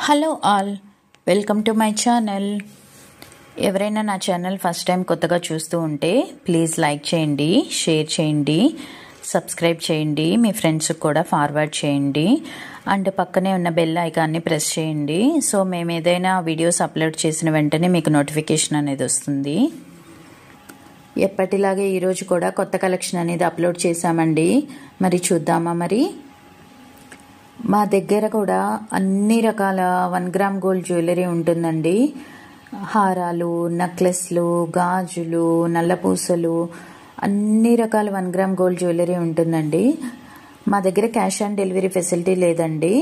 Hello all, welcome to my channel. ఎవరైనా నా channel first time కొత్తగా చూస్తూ ఉంటే ప్లీజ్ లైక్ చేయండి, షేర్ చేయండి, సబ్స్క్రైబ్ చేయండి, మీ ఫ్రెండ్స్కి కూడా ఫార్వర్డ్ చేయండి అండ్ పక్కనే ఉన్న బెల్ ఐకాన్ని ప్రెస్ చేయండి. సో మేము ఏదైనా వీడియోస్ అప్లోడ్ చేసిన వెంటనే మీకు నోటిఫికేషన్ అనేది వస్తుంది. ఎప్పటిలాగే ఈరోజు కూడా కొత్త కలెక్షన్ అనేది అప్లోడ్ చేశామండి. మరి చూద్దామా? మరి మా దగ్గర కూడా అన్ని రకాల 1 గ్రామ్ గోల్డ్ జ్యువెలరీ ఉంటుందండి. హారాలు, నెక్లెస్లు, గాజులు, నల్లపూసలు, అన్ని రకాల 1 గ్రామ్ గోల్డ్ జ్యువెలరీ ఉంటుందండి. మా దగ్గర క్యాష్ ఆన్ డెలివరీ ఫెసిలిటీ లేదండి.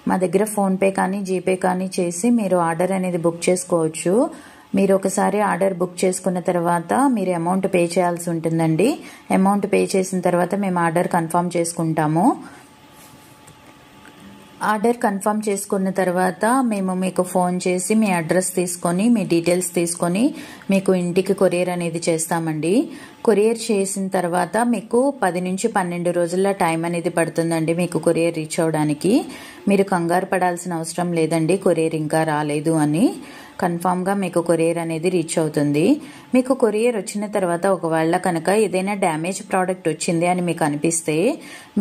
మా దగ్గర ఫోన్పే కానీ జీపే కానీ చేసి మీరు ఆర్డర్ అనేది బుక్ చేసుకోవచ్చు. మీరు ఒకసారి ఆర్డర్ బుక్ చేసుకున్న తర్వాత మీరు అమౌంట్ పే చేయాల్సి ఉంటుందండి. అమౌంట్ పే చేసిన తర్వాత మేము ఆర్డర్ కన్ఫర్మ్ చేసుకుంటాము. ఆర్డర్ కన్ఫర్మ్ చేసుకున్న తర్వాత మేము మీకు ఫోన్ చేసి మీ అడ్రస్ తీసుకొని మీ డీటెయిల్స్ తీసుకొని మీకు ఇంటికి కొరియర్ అనేది చేస్తామండి. కొరియర్ చేసిన తర్వాత మీకు 10 నుంచి 12 రోజుల టైం అనేది పడుతుందండి మీకు కొరియర్ రీచ్ అవడానికి. మీరు కంగారు పడాల్సిన అవసరం లేదండి కొరియర్ ఇంకా రాలేదు అని. కన్ఫామ్గా మీకు కొరియర్ అనేది రీచ్ అవుతుంది. మీకు కొరియర్ వచ్చిన తర్వాత ఒకవేళ కనుక ఏదైనా డ్యామేజ్ ప్రోడక్ట్ వచ్చింది అని మీకు అనిపిస్తే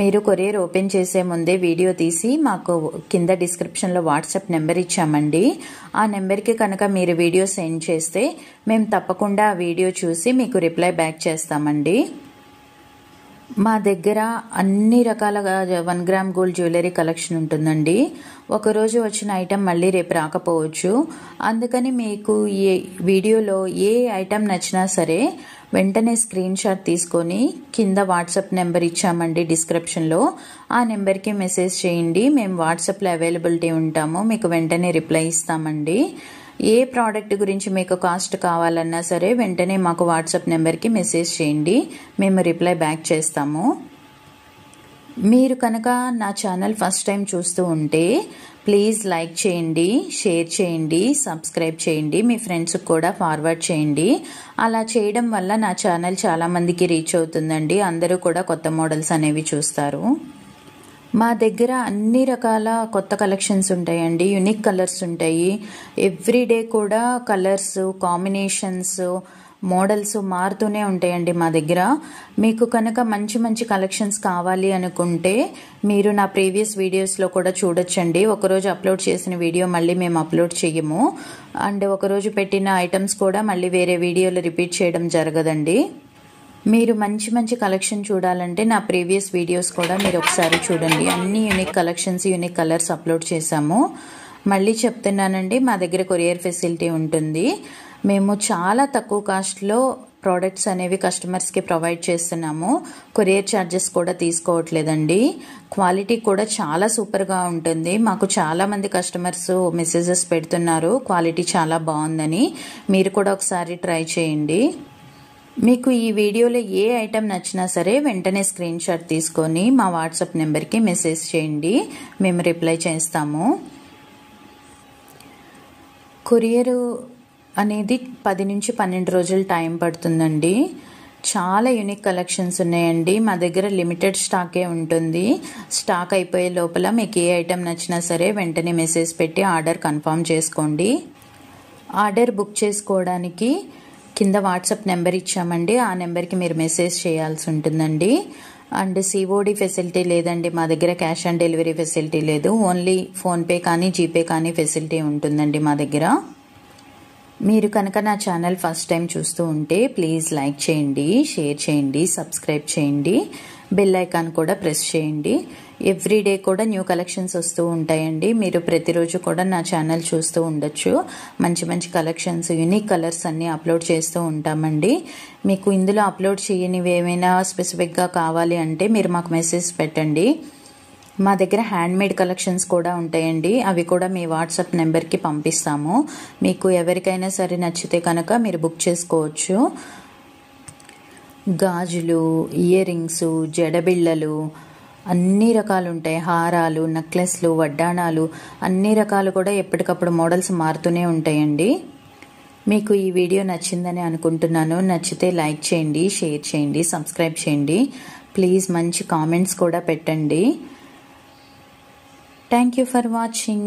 మీరు కొరియర్ ఓపెన్ చేసే ముందే వీడియో తీసి మాకు కింద డిస్క్రిప్షన్లో వాట్సాప్ నెంబర్ ఇచ్చామండి. ఆ నెంబర్కి కనుక మీరు వీడియో సెండ్ చేస్తే మేము తప్పకుండా ఆ వీడియో చూసి మీకు రిప్లై బ్యాక్ చేస్తామండి. మా దగ్గర అన్ని రకాల 1 గ్రామ్ గోల్డ్ జ్యువెలరీ కలెక్షన్ ఉంటుందండి. ఒకరోజు వచ్చిన ఐటెం మళ్ళీ రేపు రాకపోవచ్చు. అందుకని మీకు ఈ వీడియోలో ఏ ఐటెం నచ్చినా సరే వెంటనే స్క్రీన్ షాట్ తీసుకొని కింద వాట్సాప్ నెంబర్ ఇచ్చామండి డిస్క్రిప్షన్లో. ఆ నెంబర్కి మెసేజ్ చేయండి. మేము వాట్సాప్లో అవైలబిలిటీ ఉంటాము. మీకు వెంటనే రిప్లై ఇస్తామండి. ఏ ప్రోడక్ట్ గురించి మీకు కాస్ట్ కావాలన్నా సరే వెంటనే మాకు వాట్సాప్ నెంబర్కి మెసేజ్ చేయండి. మేము రిప్లై బ్యాక్ చేస్తాము. మీరు కనుక నా ఛానల్ ఫస్ట్ టైం చూస్తూ ఉంటే ప్లీజ్ లైక్ చేయండి, షేర్ చేయండి, సబ్స్క్రైబ్ చేయండి, మీ ఫ్రెండ్స్కి కూడా ఫార్వర్డ్ చేయండి. అలా చేయడం వల్ల నా ఛానల్ చాలామందికి రీచ్ అవుతుందండి. అందరూ కూడా కొత్త మోడల్స్ అనేవి చూస్తారు. మా దగ్గర అన్ని రకాల కొత్త కలెక్షన్స్ ఉంటాయండి. యూనిక్ కలర్స్ ఉంటాయి. ఎవ్రీడే కూడా కలర్స్, కాంబినేషన్స్, మోడల్స్ మారుతూనే ఉంటాయండి మా దగ్గర. మీకు కనుక మంచి మంచి కలెక్షన్స్ కావాలి అనుకుంటే మీరు నా ప్రీవియస్ వీడియోస్లో కూడా చూడొచ్చండి. ఒకరోజు అప్లోడ్ చేసిన వీడియో మళ్ళీ మేము అప్లోడ్ చేయము. అండ్ ఒకరోజు పెట్టిన ఐటమ్స్ కూడా మళ్ళీ వేరే వీడియోలో రిపీట్ చేయడం జరగదండి. మీరు మంచి మంచి కలెక్షన్ చూడాలంటే నా ప్రీవియస్ వీడియోస్ కూడా మీరు ఒకసారి చూడండి. అన్ని unique collections, unique colours upload చేశాము. మళ్ళీ చెప్తున్నానండి, మా దగ్గర కొరియర్ ఫెసిలిటీ ఉంటుంది. మేము చాలా తక్కువ కాస్ట్లో ప్రోడక్ట్స్ అనేవి కస్టమర్స్కి ప్రొవైడ్ చేస్తున్నాము. కొరియర్ ఛార్జెస్ కూడా తీసుకోవట్లేదండి. క్వాలిటీ కూడా చాలా సూపర్గా ఉంటుంది. మాకు చాలామంది కస్టమర్స్ మెసేజెస్ పెడుతున్నారు క్వాలిటీ చాలా బాగుందని. మీరు కూడా ఒకసారి ట్రై చేయండి. మీకు ఈ వీడియోలో ఏ ఐటెం నచ్చినా సరే వెంటనే స్క్రీన్ షాట్ తీసుకొని మా వాట్సాప్ నెంబర్కి మెసేజ్ చేయండి. మేము రిప్లై చేస్తాము. కొరియర్ అనేది 10 నుంచి 12 రోజులు టైం పడుతుందండి. చాలా యూనిక్ కలెక్షన్స్ ఉన్నాయండి. మా దగ్గర లిమిటెడ్ స్టాకే ఉంటుంది. స్టాక్ అయిపోయే లోపల మీకు ఏ ఐటెం నచ్చినా సరే వెంటనే మెసేజ్ పెట్టి ఆర్డర్ కన్ఫర్మ్ చేసుకోండి. ఆర్డర్ బుక్ చేసుకోవడానికి కింద వాట్సాప్ నెంబర్ ఇచ్చామండి. ఆ నెంబర్కి మీరు మెసేజ్ చేయాల్సి ఉంటుందండి. అండ్ సిఓడి ఫెసిలిటీ లేదండి మా దగ్గర. క్యాష్ ఆన్ డెలివరీ ఫెసిలిటీ లేదు. ఓన్లీ ఫోన్పే కానీ జీపే కానీ ఫెసిలిటీ ఉంటుందండి మా దగ్గర. మీరు కనుక నా ఛానల్ ఫస్ట్ టైం చూస్తూ ఉంటే ప్లీజ్ లైక్ చేయండి, షేర్ చేయండి, సబ్స్క్రైబ్ చేయండి, బెల్ ఐకాన్ కూడా ప్రెస్ చేయండి. ఎవ్రీడే కూడా న్యూ కలెక్షన్స్ వస్తూ ఉంటాయండి. మీరు ప్రతిరోజు కూడా నా ఛానల్ చూస్తూ ఉండొచ్చు. మంచి మంచి కలెక్షన్స్, యూనిక్ కలర్స్ అన్నీ అప్లోడ్ చేస్తూ ఉంటామండి. మీకు ఇందులో అప్లోడ్ చేయనివి ఏమైనా స్పెసిఫిక్గా కావాలి అంటే మీరు మాకు మెసేజ్ పెట్టండి. మా దగ్గర హ్యాండ్మేడ్ కలెక్షన్స్ కూడా ఉంటాయండి. అవి కూడా మీ వాట్సాప్ నెంబర్కి పంపిస్తాము. మీకు ఎవరికైనా సరే నచ్చితే కనుక మీరు బుక్ చేసుకోవచ్చు. గాజులు, ఇయర్ రింగ్స్, జడబిళ్ళలు అన్ని రకాలు ఉంటాయి. హారాలు, నెక్లెస్లు, వడ్డాణాలు అన్ని రకాలు కూడా ఎప్పటికప్పుడు మోడల్స్ మారుతూనే ఉంటాయండి. మీకు ఈ వీడియో నచ్చిందని అనుకుంటున్నాను. నచ్చితే లైక్ చేయండి, షేర్ చేయండి, సబ్స్క్రైబ్ చేయండి. ప్లీజ్ మంచి కామెంట్స్ కూడా పెట్టండి. Thank you for watching.